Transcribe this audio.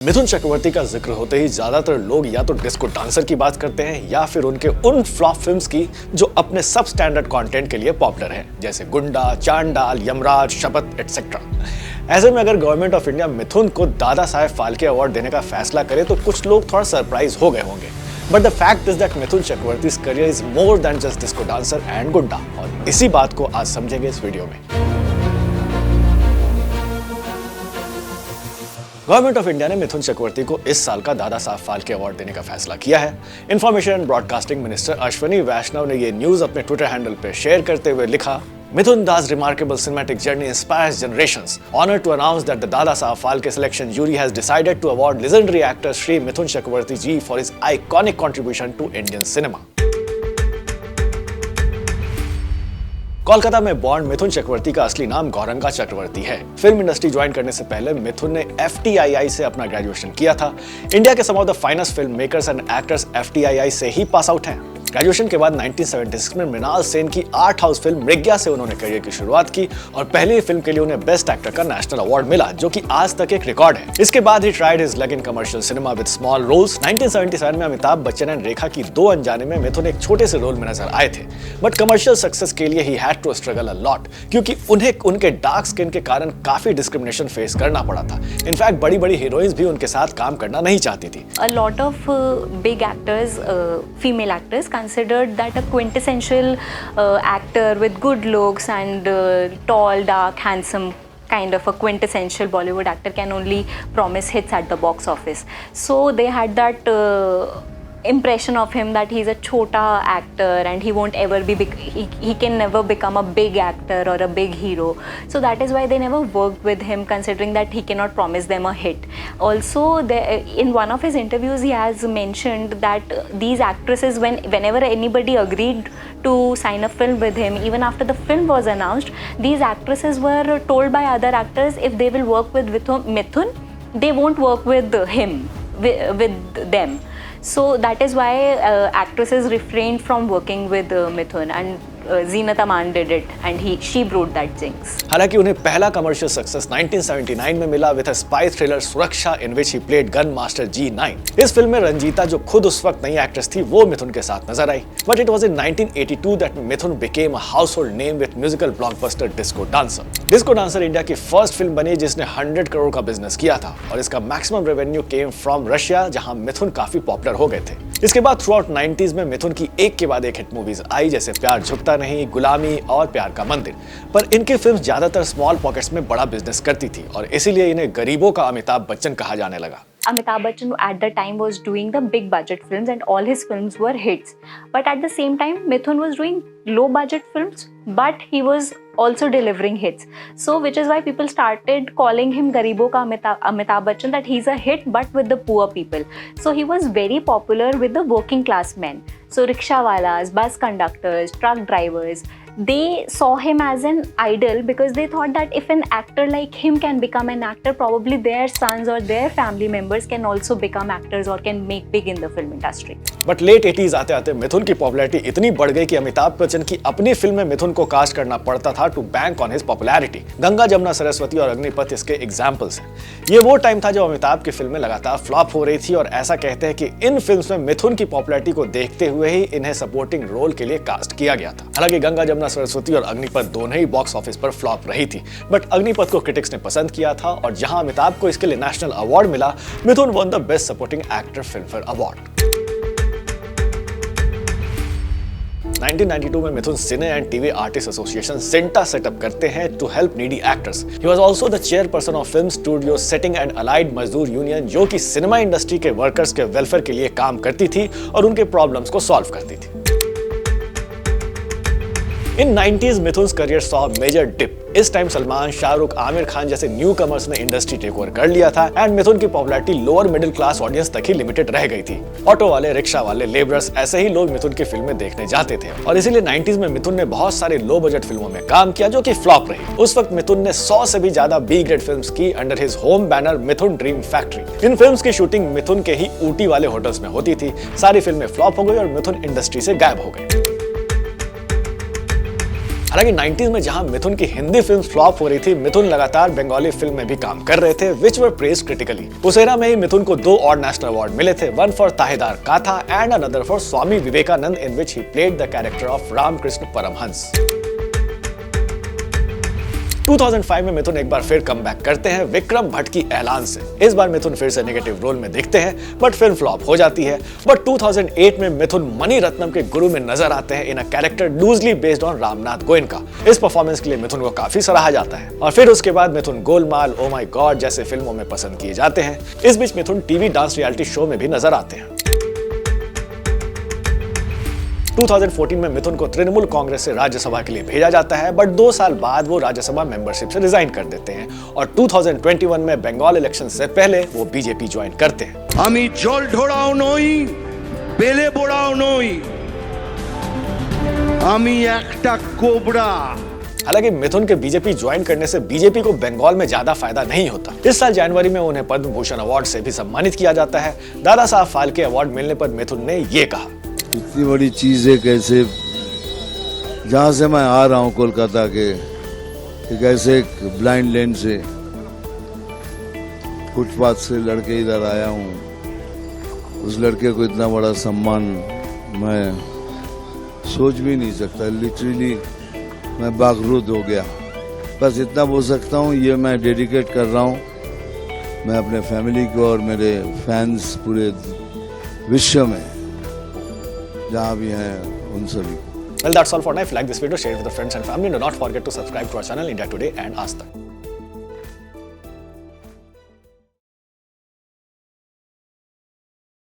मिथुन चक्रवर्ती का जिक्र होते ही ज्यादातर लोग या तो डिस्को डांसर की बात करते हैं या फिर उनके उन फ्लॉप फिल्म्स की जो अपने सब स्टैंडर्ड कंटेंट के लिए पॉपुलर हैं, जैसे गुंडा, चांडाल, यमराज, शपथ एटसेट्रा। ऐसे में अगर गवर्नमेंट ऑफ इंडिया मिथुन को दादा साहेब फाल्के अवार्ड देने का फैसला करे तो कुछ लोग थोड़ा सरप्राइज हो गए होंगे। But the fact is that Mithun Chakraborty's career is more than just disco dancer and goonda, और इसी बात को आज समझेंगे इस वीडियो में। गवर्नमेंट ऑफ इंडिया ने मिथुन चक्रवर्ती को इस साल का दादा साहब फाल्के अवार्ड देने का फैसला किया है। Information and broadcasting minister Ashwini Vaishnaw ने ये न्यूज अपने ट्विटर हैंडल पे शेयर करते हुए लिखा, Mithun Das' remarkable cinematic journey inspires generations. Honored to announce that the Dada Saheb Phalke selection jury has decided to award legendary actor Shri Mithun Chakravarti ji for his iconic contribution to Indian cinema. Kolkata में born Mithun Chakraborty का असली नाम गौरंगा चक्रवर्ती है। Film industry join करने से पहले मिथुन ने FTII से अपना ग्रेजुएशन किया था। इंडिया के some of the finest film makers and actors FTII से ही पास आउट हैं। ग्रेजुएशन के बाद 1976 में मृणाल सेन की आर्ट हाउस फिल्म मृग्या से उन्होंने करियर की शुरुआत की और पहली फिल्म के लिए उन्हें बेस्ट एक्टर का नेशनल अवार्ड मिला, जो कि आज तक एक रिकॉर्ड है। इसके बाद ही tried his luck in commercial cinema with small roles. 1977 में अमिताभ बच्चन एंड रेखा की दो अनजाने में मिथुन एक छोटे से रोल में नजर आए थे, बट कमर्शियल सक्सेस के लिए he had to struggle a lot, क्योंकि उन्हें उनके डार्क स्किन के कारण काफी डिस्क्रिमिनेशन फेस करना पड़ा था। इनफैक्ट बड़ी बड़ी हीरोइंस भी उनके साथ काम करना नहीं चाहती थी। A lot of big actors, female actors, considered that a quintessential actor with good looks and tall, dark, handsome, kind of a quintessential Bollywood actor can only promise hits at the box office. So they had that impression of him that he's a chota actor and he won't ever be big, he can never become a big actor or a big hero. So that is why they never worked with him, considering that he cannot promise them a hit. Also, in one of his interviews he has mentioned that these actresses, whenever anybody agreed to sign a film with him, even after the film was announced, these actresses were told by other actors if they will work with Mithun, they won't work with him, with them. So that is why actresses refrained from working with Mithun, and Zeenat Aman did it and she brewed that jinx. हालांकि उन्हें पहला commercial success 1979 में मिला with a spy thriller Suraksha in which he played gun master G9। इस film में रंजीता, जो खुद उस वक्त नई एक्ट्रेस थी, वो मिथुन के साथ नजर आई। But it was in 1982 that Mithun became a household name with musical blockbuster disco dancer. Disco dancer India की फर्स्ट फिल्म बनी जिसने 100 करोड़ का बिजनेस किया था, और इसका maximum revenue came from Russia, जहां मिथुन काफी पॉपुलर हो गए थे। इसके बाद थ्रू आउट 90s में मिथुन की एक के बाद एक हिट मूवीज आई, जैसे प्यार झुकता नहीं, गुलामी और प्यार का मंदिर। पर इनकी फिल्म्स ज्यादातर स्मॉल पॉकेट्स में बड़ा बिजनेस करती थी, और इसीलिए इन्हें गरीबों का अमिताभ बच्चन कहा जाने लगा। Amitabh Bachchan at the time was doing the big budget films and all his films were hits. But at the same time, Mithun was doing low budget films, but he was also delivering hits. So which is why people started calling him Garibo ka Amitabh Bachchan, that he's a hit but with the poor people. So he was very popular with the working class men. So rickshawalas, bus conductors, truck drivers, they saw him as an idol because they thought that if an actor like him can become an actor, probably their sons or their family members can also become actors or can make big in the film industry. But let 80s आते आते मिथुन की popularity इतनी बढ़ गई कि अमिताभ बच्चन की अपनी film में मिथुन को कास्ट करना पड़ता था to bank on his popularity. Ganga, Jamuna, Saraswati और अग्निपथ इसके एग्जाम्पल्स हैं। ये वो टाइम था जब अमिताभ की फिल्में लगातार फ्लॉप हो रही थी, और ऐसा कहते हैं कि इन फिल्म्स में मिथुन की पॉपुलैरिटी को देखते हुए ही इन्हें सपोर्टिंग रोल के लिए कास्ट किया गया था। हालांकि गंगा, जमुना, सरस्वती और अग्निपथ दोनों ही बॉक्स ऑफिस पर फ्लॉप रही थी, बट अग्निपथ को क्रिटिक्स ने पसंद किया था, और जहां अमिताभ को इसके लिए नेशनल अवार्ड मिला, Mithun won the best supporting actor filmfare award. 1992 में Mithun cine and TV artist association CINTAA setup करते हैं to help needy actors. He was also the chairperson of film studio setting and allied mazdoor union, जो कि cinema industry के workers के welfare के लिए काम करती थी और उनके प्रॉब्लम्स को सॉल्व करती थी। In 90s Mithun's career saw major dip. इस टाइम सलमान, शाहरुख, आमिर खान जैसे न्यू कमर्स ने इंडस्ट्री टेक ओवर कर लिया था, एंड मिथुन की popularity lower middle class audience तक ही लिमिटेड रह गई थी। ऑटो वाले, रिक्शा वाले, लेबरर्स, ऐसे ही लोग मिथुन की फिल्में देखने जाते थे, और इसीलिए 90s में मिथुन ने बहुत सारे लो बजट फिल्मों में काम किया जो कि फ्लॉप रही। उस वक्त मिथुन ने 100 से भी ज्यादा बी ग्रेड फिल्म्स की under his home banner Mithun dream factory. In films की शूटिंग मिथुन के ही ऊटी वाले होटल्स में होती थी। सारी फिल्में फ्लॉप हो गई और मिथुन इंडस्ट्री से गायब हो गए। हालांकि 90s में जहां मिथुन की हिंदी फिल्म फ्लॉप हो रही थी, मिथुन लगातार बंगाली फिल्म में भी काम कर रहे थे, विच वर प्रेज्ड क्रिटिकली। उस एरा में ही मिथुन को 2 और नेशनल अवार्ड मिले थे, one for Tahader Katha and another for Swami Vivekananda, in which he played the character of Ramakrishna Paramhansa. 2005 में मिथुन एक बार फिर कमबैक करते हैं विक्रम भट्ट की ऐलान से। इस बार मिथुन फिर से नेगेटिव रोल में दिखते हैं, बट फिल्म फ्लॉप हो जाती है। बट 2008 में मिथुन मणि रत्नम के गुरु में नजर आते हैं in a character loosely based on Ramnath Goenka. इस परफॉर्मेंस के लिए मिथुन को काफी सराहा जाता है और फिर उसके बाद मिथुन गोलमाल, ओ माय गॉड जैसे फिल्मों में पसंद किए जाते हैं। इस बीच मिथुन टीवी डांस रियलिटी शो में भी नजर आते हैं। 2014 में मिथुन को तृणमूल कांग्रेस से राज्यसभा के लिए भेजा जाता है, बट 2 साल बाद वो राज्यसभा मेंबरशिप से रिजाइन कर देते हैं और 2021 में बंगाल इलेक्शन से पहले वो बीजेपी ज्वाइन करते हैं। আমি জল ঢোড়াও নই, বেলে বোড়াও নই, আমি একটা কোবরা। हालांकि मिथुन के बीजेपी ज्वाइन करने से बीजेपी को बंगाल में ज्यादा फायदा नहीं होता। इस साल जनवरी में उन्हें पद्म भूषण अवार्ड से भी सम्मानित किया जाता है। दादा साहब फाल्के अवार्ड मिलने पर मिथुन ने ये कहा, इतनी बड़ी चीज है कैसे, जहाँ से मैं आ रहा हूँ कोलकाता के एक ऐसे एक ब्लाइंड लेन से फुटपाथ से लड़के इधर आया हूँ, उस लड़के को इतना बड़ा सम्मान मैं सोच भी नहीं सकता। लिटरली मैं बागरूद हो गया। बस इतना बोल सकता हूँ, ये मैं डेडिकेट कर रहा हूँ मैं अपने फैमिली को और मेरे फैंस पूरे विश्व में जहाँ भी हैं उन सभी को। Well, that's all for now. If you like this video, share it with your friends and family. Do not forget to subscribe to our channel India Today and Aaj Tak.